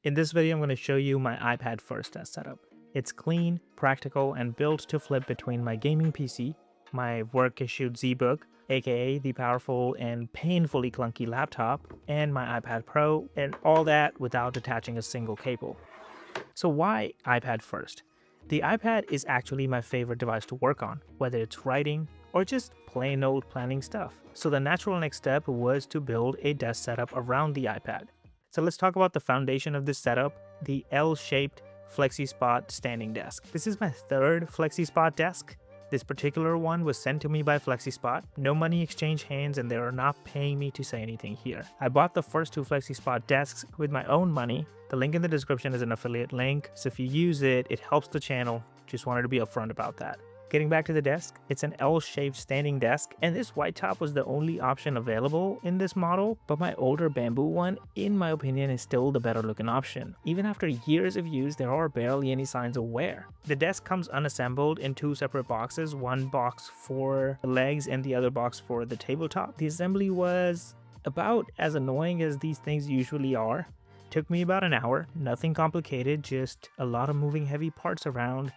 In this video, I'm going to show you my iPad-First desk setup. It's clean, practical, and built to flip between my gaming PC, my work-issued ZBook, aka the powerful and painfully clunky laptop, and my iPad Pro, and all that without attaching a single cable. So why iPad first? The iPad is actually my favorite device to work on, whether it's writing or just plain old planning stuff. So the natural next step was to build a desk setup around the iPad. So let's talk about the foundation of this setup, the L-shaped Flexispot standing desk. This is my third Flexispot desk. This particular one was sent to me by Flexispot. No money exchange hands, and they are not paying me to say anything here. I bought the first two Flexispot desks with my own money. The link in the description is an affiliate link, so if you use it, it helps the channel. Just wanted to be upfront about that. Getting back to the desk, it's an L-shaped standing desk, and this white top was the only option available in this model, but my older bamboo one, in my opinion, is still the better looking option. Even after years of use, there are barely any signs of wear. The desk comes unassembled in two separate boxes, one box for the legs and the other box for the tabletop. The assembly was about as annoying as these things usually are. Took me about an hour, nothing complicated, just a lot of moving heavy parts around.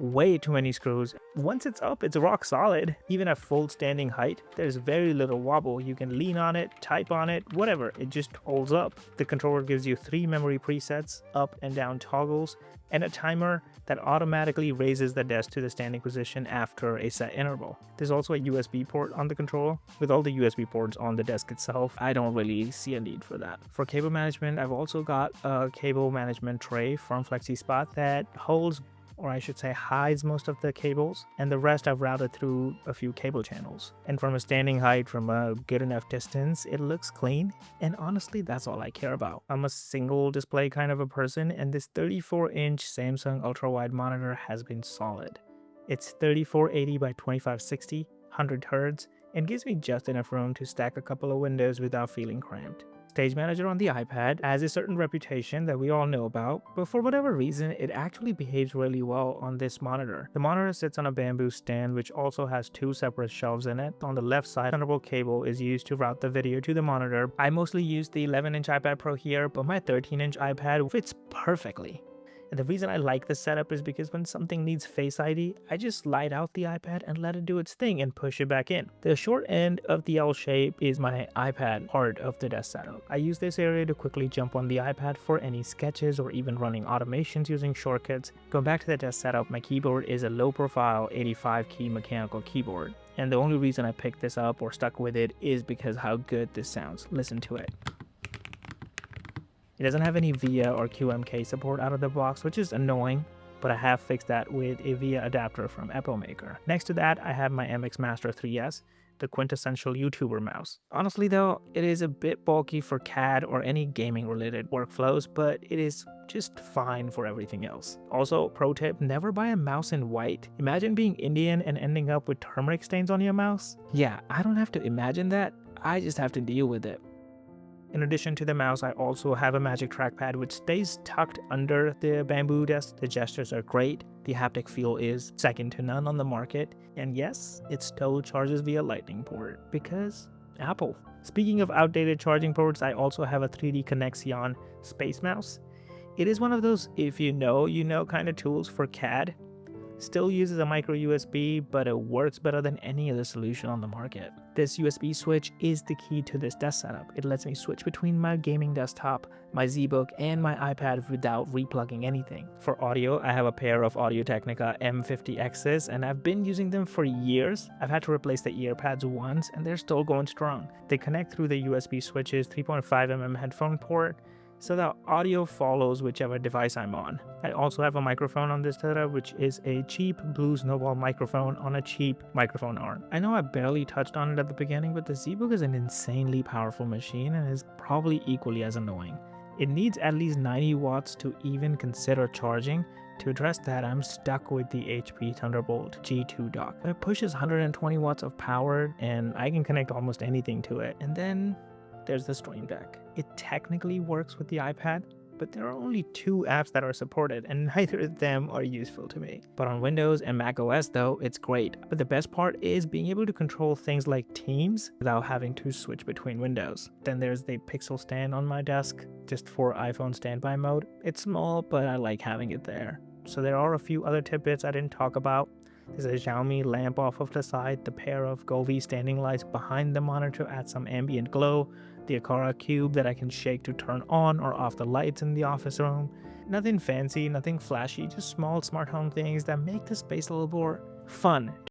Way too many screws. Once it's up, it's rock solid. Even at full standing height, there's very little wobble. You can lean on it, type on it, whatever, it just holds up. The controller gives you 3 memory presets, up and down toggles, and a timer that automatically raises the desk to the standing position after a set interval. There's also a USB port on the controller. With all the USB ports on the desk itself, I don't really see a need for that. For cable management, I've also got a cable management tray from Flexispot that holds, or I should say hides, most of the cables, and the rest I've routed through a few cable channels. And from a standing height, from a good enough distance, it looks clean, and honestly that's all I care about. I'm a single display kind of a person, and this 34-inch Samsung Ultrawide monitor has been solid. It's 3480 by 2560, 100 Hz, and gives me just enough room to stack a couple of windows without feeling cramped. Stage Manager on the iPad has a certain reputation that we all know about, but for whatever reason, it actually behaves really well on this monitor. The monitor sits on a bamboo stand which also has 2 separate shelves in it. On the left side, Thunderbolt cable is used to route the video to the monitor. I mostly use the 11-inch iPad Pro here, but my 13-inch iPad fits perfectly. And the reason I like this setup is because when something needs Face ID, I just slide out the iPad and let it do its thing and push it back in. The short end of the L shape is my iPad part of the desk setup. I use this area to quickly jump on the iPad for any sketches or even running automations using shortcuts. Going back to the desk setup, my keyboard is a low profile 85 key mechanical keyboard. And the only reason I picked this up or stuck with it is because how good this sounds. Listen to it. It doesn't have any VIA or QMK support out of the box, which is annoying, but I have fixed that with a VIA adapter from Eppomaker. Next to that, I have my MX Master 3S, the quintessential YouTuber mouse. Honestly though, it is a bit bulky for CAD or any gaming related workflows, but it is just fine for everything else. Also, pro tip, never buy a mouse in white. Imagine being Indian and ending up with turmeric stains on your mouse. Yeah, I don't have to imagine that, I just have to deal with it. In addition to the mouse, I also have a Magic Trackpad which stays tucked under the bamboo desk. The gestures are great, the haptic feel is second to none on the market, and yes, it still charges via Lightning port, because Apple. Speaking of outdated charging ports, I also have a 3D Connexion Space Mouse. It is one of those if you know kind of tools for CAD. Still uses a micro USB, but it works better than any other solution on the market. This USB switch is the key to this desk setup. It lets me switch between my gaming desktop, my ZBook, and my iPad without replugging anything. For audio, I have a pair of Audio-Technica M50Xs, and I've been using them for years. I've had to replace the earpads once, and they're still going strong. They connect through the USB switch's 3.5mm headphone port, so that audio follows whichever device I'm on. I also have a microphone on this setup, which is a cheap Blue Snowball microphone on a cheap microphone arm. I know I barely touched on it at the beginning, but the ZBook is an insanely powerful machine and is probably equally as annoying. It needs at least 90 watts to even consider charging. To address that, I'm stuck with the HP Thunderbolt G2 dock. It pushes 120 watts of power and I can connect almost anything to it. And then there's the Stream Deck. It technically works with the iPad, but there are only 2 apps that are supported, and neither of them are useful to me. But on Windows and Mac OS though, it's great. But the best part is being able to control things like Teams without having to switch between windows. Then there's the Pixel stand on my desk, just for iPhone standby mode. It's small, but I like having it there. So there are a few other tidbits I didn't talk about. There's a Xiaomi lamp off of the side, the pair of Govee standing lights behind the monitor add some ambient glow, the Aqara cube that I can shake to turn on or off the lights in the office room. Nothing fancy, nothing flashy, just small smart home things that make the space a little more fun